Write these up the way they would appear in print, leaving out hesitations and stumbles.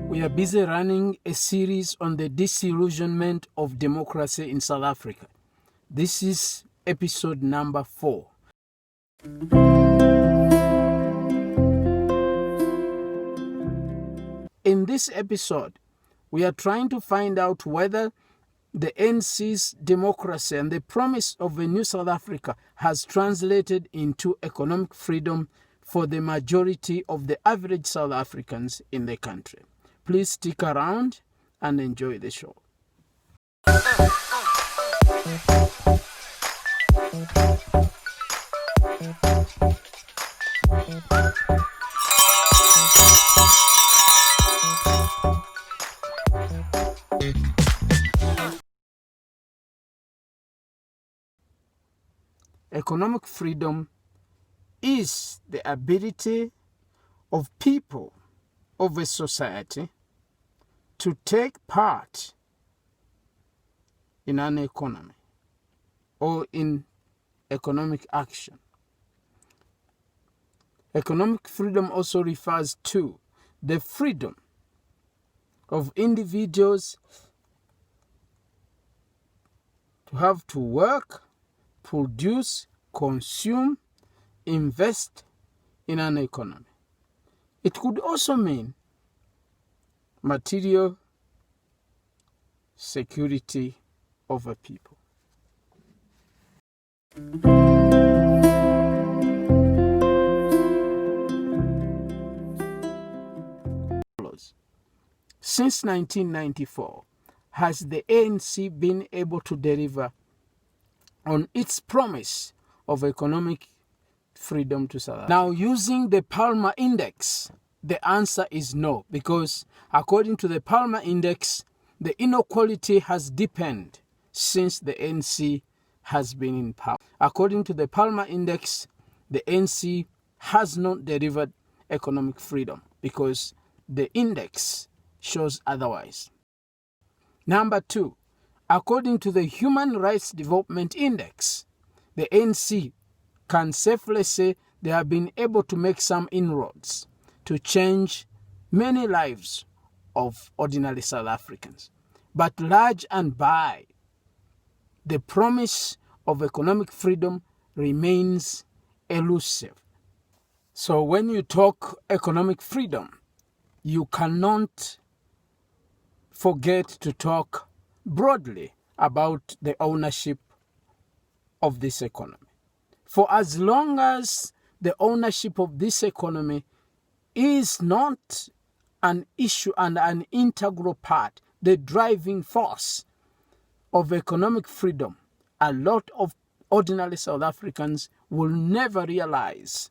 We are busy running a series on the disillusionment of democracy in South Africa. This is episode number 4. In this episode, we are trying to find out whether the NC's democracy and the promise of a new South Africa has translated into economic freedom for the majority of the average South Africans in the country. Please stick around and enjoy the show. Economic freedom is the ability of people of a society to take part in an economy or in economic action. Economic freedom also refers to the freedom of individuals to have to work, produce, consume, invest in an economy. It could also mean material security of a people. Since 1994, has the ANC been able to deliver on its promise of economic freedom to South Africa? Now, using the Palmer Index, the answer is no, because according to the Palmer Index, the inequality has deepened since the ANC has been in power. According to the Palmer Index, the ANC has not delivered economic freedom because the index shows otherwise. Number 2, according to the Human Rights Development Index, the ANC can safely say they have been able to make some inroads to change many lives of ordinary South Africans. But large and by, the promise of economic freedom remains elusive. So when you talk economic freedom, you cannot forget to talk broadly about the ownership of this economy. For as long as the ownership of this economy is not an issue and an integral part, the driving force of economic freedom, a lot of ordinary South Africans will never realize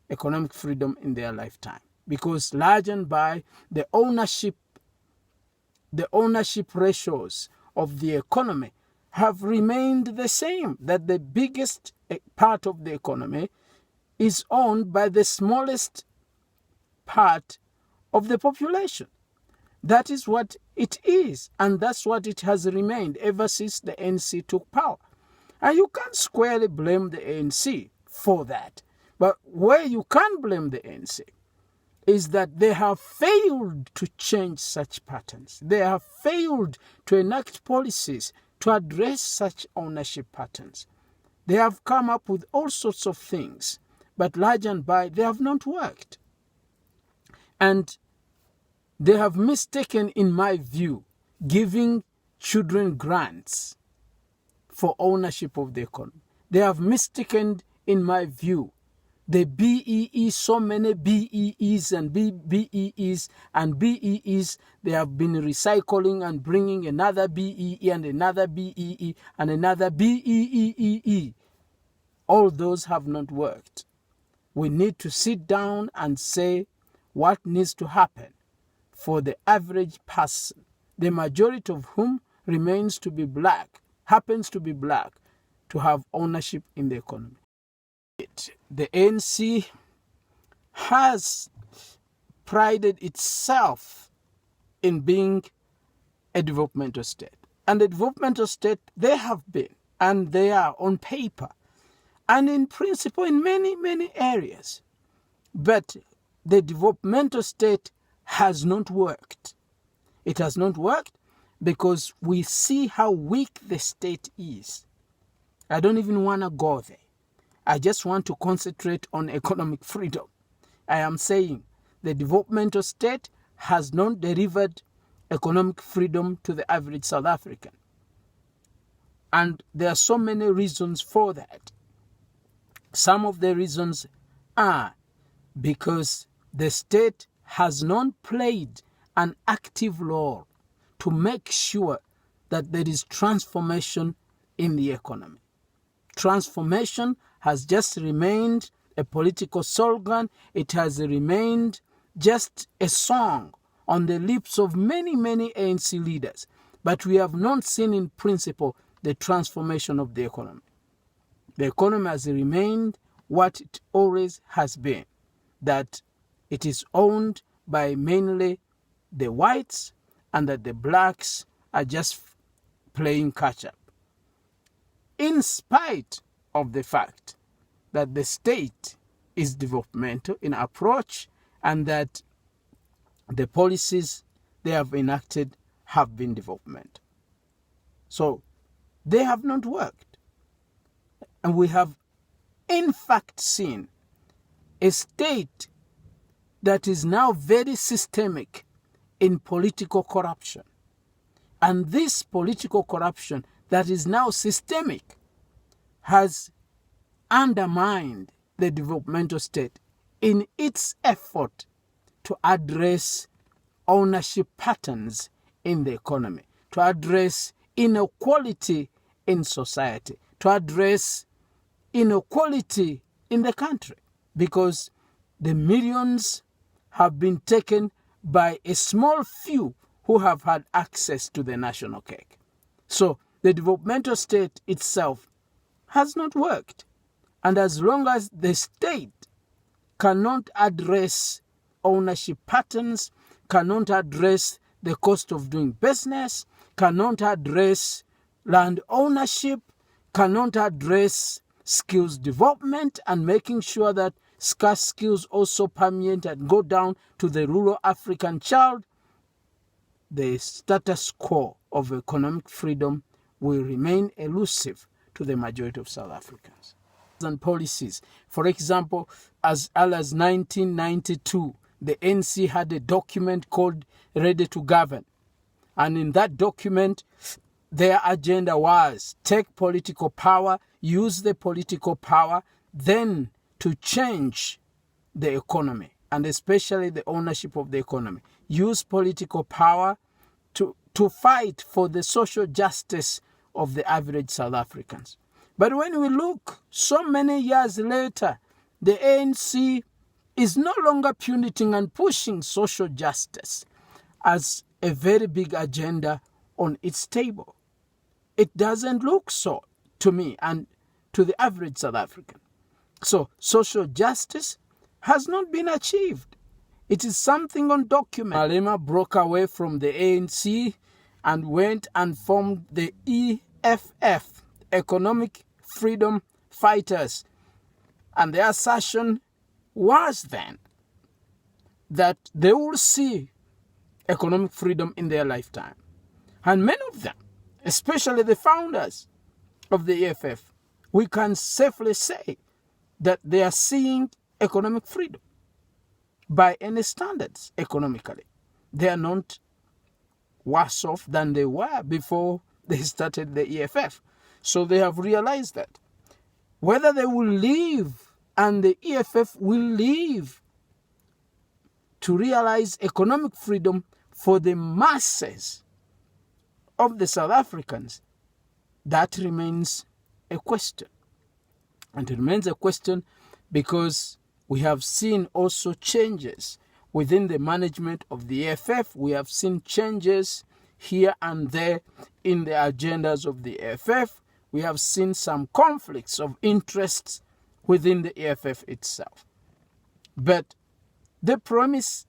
economic freedom in their lifetime, because large and by, the ownership ratios of the economy have remained the same, that the biggest part of the economy is owned by the smallest part of the population. That is what it is, and that's what it has remained ever since the ANC took power. And you can't squarely blame the ANC for that. But where you can blame the ANC is that they have failed to change such patterns. They have failed to enact policies to address such ownership patterns. They have come up with all sorts of things, but large and by, they have not worked. And they have mistaken, in my view, giving children grants for ownership of the economy. They have mistaken, in my view, the BEE, so many BEEs and BEEs and BEEs, they have been recycling and bringing another BEE and another BEE and another BEEE. All those have not worked. We need to sit down and say what needs to happen for the average person, the majority of whom remains to be black, happens to be black, to have ownership in the economy. The ANC has prided itself in being a developmental state. And the developmental state they have been, and they are on paper, and in principle in many, many areas. But the developmental state has not worked. It has not worked because we see how weak the state is. I don't even want to go there. I just want to concentrate on economic freedom. I am saying the developmental state has not delivered economic freedom to the average South African. And there are so many reasons for that. Some of the reasons are because the state has not played an active role to make sure that there is transformation in the economy. Transformation has just remained a political slogan. It has remained just a song on the lips of many, many ANC leaders. But we have not seen in principle the transformation of the economy. The economy has remained what it always has been, that it is owned by mainly the whites and that the blacks are just playing catch-up. In spite of the fact that the state is developmental in approach and that the policies they have enacted have been developmental. So they have not worked. And we have in fact seen a state that is now very systemic in political corruption. And this political corruption that is now systemic has undermined the developmental state in its effort to address ownership patterns in the economy, to address inequality in society, to address inequality in the country, because the millions have been taken by a small few who have had access to the national cake. So the developmental state itself has not worked. And as long as the state cannot address ownership patterns, cannot address the cost of doing business, cannot address land ownership, cannot address skills development and making sure that scarce skills also permeate and go down to the rural African child, the status quo of economic freedom will remain elusive to the majority of South Africans. And policies, for example, as early as 1992, the NC had a document called Ready to Govern. And in that document, their agenda was take political power, use the political power, then to change the economy, and especially the ownership of the economy. Use political power to fight for the social justice of the average South Africans. But when we look so many years later, the ANC is no longer punishing and pushing social justice as a very big agenda on its table. It doesn't look so to me and to the average South African. So social justice has not been achieved. It is something undocumented. Malema broke away from the ANC and went and formed the EFF, Economic Freedom Fighters. And their assertion was then that they will see economic freedom in their lifetime. And many of them, especially the founders of the EFF, we can safely say that they are seeing economic freedom by any standards economically. They are not worse off than they were before they started the EFF. So they have realized that whether they will leave and the EFF will leave to realize economic freedom for the masses of the South Africans, that remains a question. And it remains a question because we have seen also changes within the management of the EFF. We have seen changes here and there in the agendas of the EFF. We have seen some conflicts of interests within the EFF itself. But the premise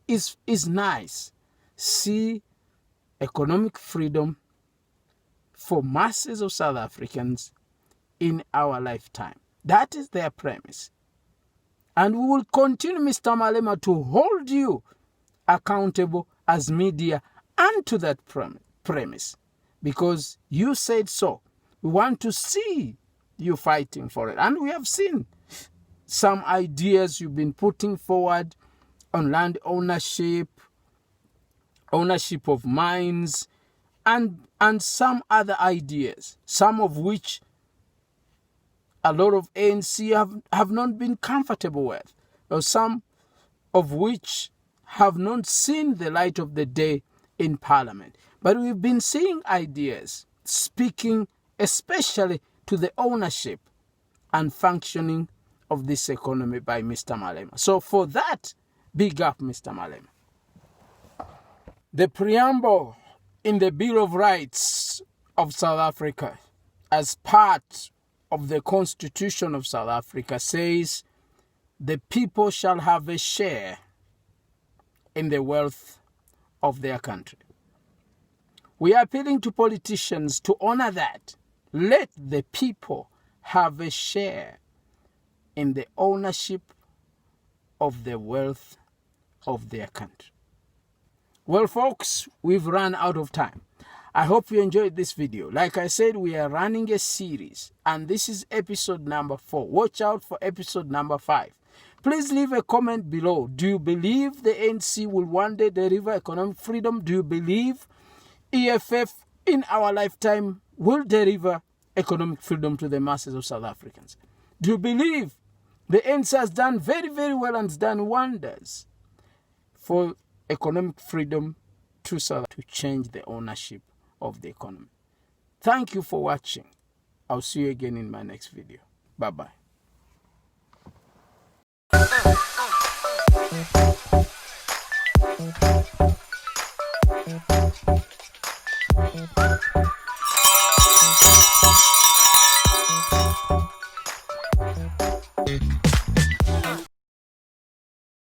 is nice. See economic freedom for masses of South Africans in our lifetime. That is their premise. And we will continue, Mr. Malema, to hold you accountable as media and to that premise. Because you said so. We want to see you fighting for it. And we have seen some ideas you've been putting forward on land ownership of mines, and some other ideas, some of which a lot of ANC have not been comfortable with, or some of which have not seen the light of the day in Parliament. But we've been seeing ideas speaking especially to the ownership and functioning of this economy by Mr. Malema. So for that, big up Mr. Malema. The preamble in the Bill of Rights of South Africa, as part of the Constitution of South Africa, says the people shall have a share in the wealth of their country. We are appealing to politicians to honor that. Let the people have a share in the ownership of the wealth of their country. Well, folks, we've run out of time. I hope you enjoyed this video. Like I said, we are running a series, and this is episode number 4. Watch out for episode number 5. Please leave a comment below. Do you believe the ANC will one day deliver economic freedom? Do you believe EFF in our lifetime will deliver economic freedom to the masses of South Africans? Do you believe the ANC has done very, very well and has done wonders for economic freedom to change the ownership of the economy? Thank you for watching. I'll see you again in my next video. Bye-bye.